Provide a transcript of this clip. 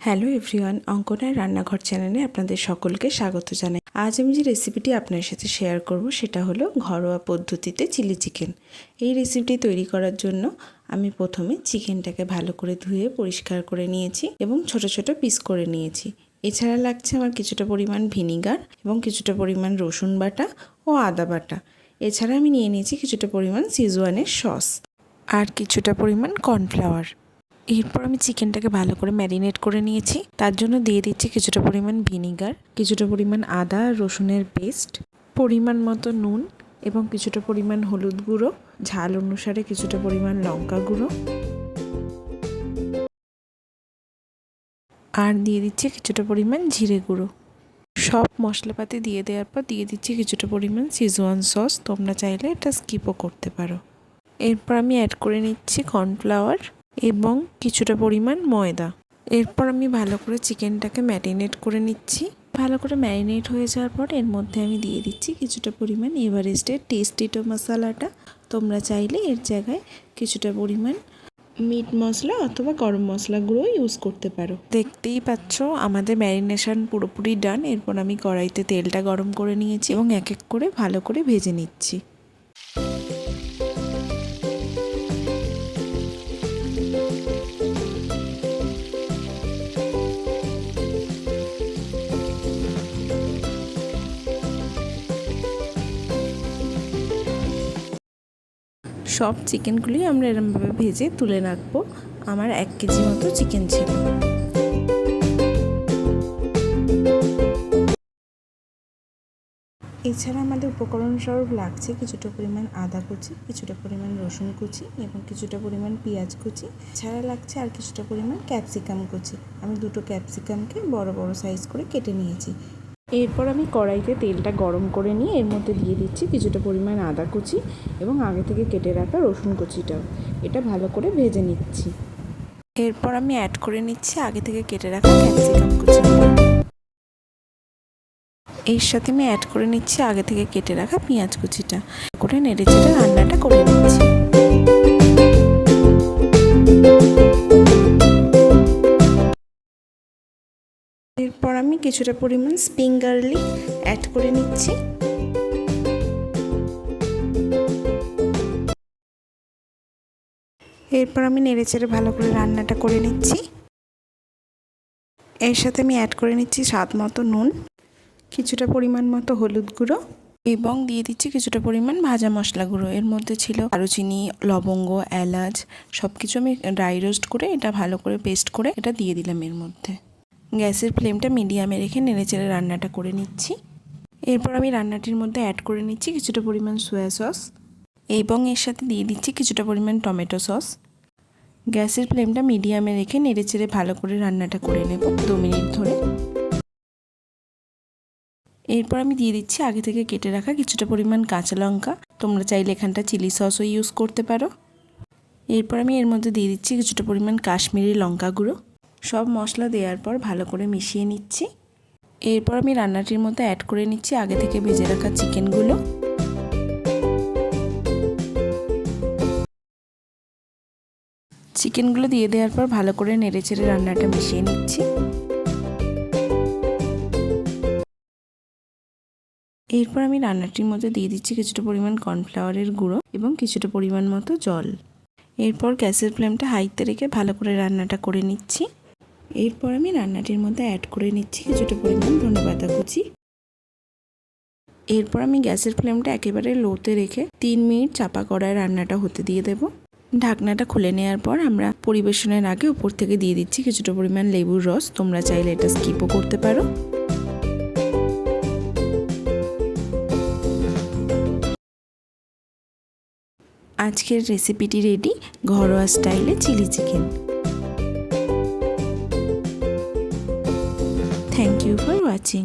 Hello everyone, অঙ্কনার রান্নাঘর চ্যানেলে আপনাদের সকলকে স্বাগত জানাই। আজ আমি যে রেসিপিটি আপনার সাথে শেয়ার করব সেটা হলো ঘরোয়া পদ্ধতিতে চিলি চিকেন। এই রেসিপিটি তৈরি করার জন্য আমি প্রথমে চিকেনটাকে ভালো করে ধুয়ে পরিষ্কার করে নিয়েছি এবং ছোট ছোট পিস করে নিয়েছি। এছাড়া লাগছে আমার কিছুটা পরিমাণ ভিনিগার এবং কিছুটা পরিমাণ রসুন বাটা ও আদা বাটা। এছাড়া আমি নিয়ে নিয়েছি কিছুটা পরিমাণ সিজওয়ানের সস আর কিছুটা পরিমাণ কর্নফ্লাওয়ার। এরপর আমি চিকেনটাকে ভালো করে ম্যারিনেট করে নিয়েছি। তার জন্য দিয়ে দিচ্ছি কিছুটা পরিমাণ ভিনিগার, কিছুটা পরিমাণ আদা রসুনের পেস্ট, পরিমাণ মতো নুন এবং কিছুটা পরিমাণ হলুদ গুঁড়ো, ঝাল অনুসারে কিছুটা পরিমাণ লঙ্কা গুঁড়ো, আর দিয়ে দিচ্ছি কিছুটা পরিমাণ জিরে গুঁড়ো। সব মশলাপাতি দিয়ে দেওয়ার পর দিয়ে দিচ্ছি কিছুটা পরিমাণ সিজওয়ান সস। তোমরা চাইলে এটা স্কিপও করতে পারো। এরপর আমি অ্যাড করে নিচ্ছি কর্নফ্লাওয়ার এবং কিছুটা পরিমাণ ময়দা। এরপর আমি ভালো করে চিকেনটাকে ম্যারিনেট করে নিচ্ছি। ভালো করে ম্যারিনেট হয়ে যাওয়ার পর এর মধ্যে আমি দিয়ে দিচ্ছি কিছুটা পরিমাণ এভারেস্টের টেস্টিটো মশলাটা। তোমরা চাইলে এর জায়গায় কিছুটা পরিমাণ মিট মশলা অথবা গরম মশলা গুঁড়ো ইউজ করতে পারো। দেখতেই পাচ্ছ আমাদের ম্যারিনেশন পুরোপুরি ডান। এরপর আমি কড়াইতে তেলটা গরম করে নিয়েছি এবং এক এক করে ভালো করে ভেজে নিচ্ছি। সব চিকেনগুলি আমরা এরমভাবে ভেজে তুলে রাখবো। আমার 1 কেজি মতো চিকেন ছিল। এছাড়া আমাদের উপকরণ স্বরূপ লাগছে কিছুটা পরিমাণ আদা কুচি, কিছুটা পরিমাণ রসুন কুচি এবং কিছুটা পরিমাণ পেঁয়াজ কুচি। এছাড়া লাগছে আর কিছুটা পরিমাণ ক্যাপসিকাম কুচি। আমি 2টো ক্যাপসিকামকে বড় বড় সাইজ করে কেটে নিয়েছি। এরপর আমি কড়াইতে তেলটা গরম করে নিয়ে এর মধ্যে দিয়ে দিচ্ছি কিছুটা পরিমাণ আদা কুচি এবং আগে থেকে কেটে রাখা রসুন কুচিটাও। এটা ভালো করে ভেজে নিচ্ছি। এরপর আমি অ্যাড করে নিচ্ছি আগে থেকে কেটে রাখা ক্যাপসিকাম কুচি। এর সাথে আমি অ্যাড করে নিচ্ছি আগে থেকে কেটে রাখা পেঁয়াজ কুচিটা। করে নেড়েচেড়ে রান্নাটা করে নিচ্ছি। এরপর আমি কিছুটা পরিমাণ স্প্রিং গার্লিক অ্যাড করে নিচ্ছি। এরপর আমি নেড়েচেড়ে ভালো করে রান্নাটা করে নিচ্ছি। এর সাথে আমি অ্যাড করে নিচ্ছি স্বাদ মতো নুন, কিছুটা পরিমাণ মতো হলুদ গুঁড়ো এবং দিয়ে দিচ্ছি কিছুটা পরিমাণ ভাজা মশলা গুঁড়ো। এর মধ্যে ছিল দারুচিনি, লবঙ্গ, এলাচ সব কিছু আমি ড্রাই রোস্ট করে এটা ভালো করে পেস্ট করে এটা দিয়ে দিলাম এর মধ্যে। গ্যাসের ফ্লেমটা মিডিয়ামে রেখে নেড়েচেড়ে রান্নাটা করে নিচ্ছি। এরপর আমি রান্নাটির মধ্যে অ্যাড করে নিচ্ছি কিছুটা পরিমাণ সয়া সস এবং এর সাথে দিয়ে দিচ্ছি কিছুটা পরিমাণ টমেটো সস। গ্যাসের ফ্লেমটা মিডিয়ামে রেখে নেড়েচেড়ে ভালো করে রান্নাটা করে নেব 2 মিনিট ধরে। এরপর আমি দিয়ে দিচ্ছি আগে থেকে কেটে রাখা কিছুটা পরিমাণ কাঁচা লঙ্কা। তোমরা চাইলে এখানটা চিলি সসও ইউজ করতে পারো। এরপর আমি এর মধ্যে দিয়ে দিচ্ছি কিছুটা পরিমাণ কাশ্মীরি লঙ্কা গুঁড়ো। সব মশলা দেওয়ার পর ভালো করে মিশিয়ে নিচ্ছি। এরপর আমি রান্নাটির মধ্যে অ্যাড করে নিচ্ছি আগে থেকে ভেজে রাখা চিকেনগুলো। চিকেনগুলো দিয়ে দেওয়ার পর ভালো করে নেড়েচেড়ে রান্নাটা মিশিয়ে নিচ্ছি। এরপর আমি রান্নাটির মধ্যে দিয়ে দিচ্ছি কিছুটা পরিমাণ কর্নফ্লাওয়ারের গুঁড়ো এবং কিছুটা পরিমাণ মতো জল। এরপর গ্যাসের ফ্লেমটা হাইতে রেখে ভালো করে রান্নাটা করে নিচ্ছি। এরপর আমি রান্নাটির মধ্যে অ্যাড করে নিচ্ছি কিছুটা পরিমাণ ধনেপাতা কুচি। এরপর আমি গ্যাসের ফ্লেমটা একেবারে লোতে রেখে 3 মিনিট চাপা কড়ায় রান্নাটা হতে দিয়ে দেব। ঢাকনাটা খুলে নেওয়ার পর আমরা পরিবেশনের আগে উপর থেকে দিয়ে দিচ্ছি কিছুটা পরিমাণ লেবুর রস। তোমরা চাইলে এটা স্কিপও করতে পারো। আজকের রেসিপিটি রেডি, ঘরোয়া স্টাইলে chilli chicken. Thank you for watching.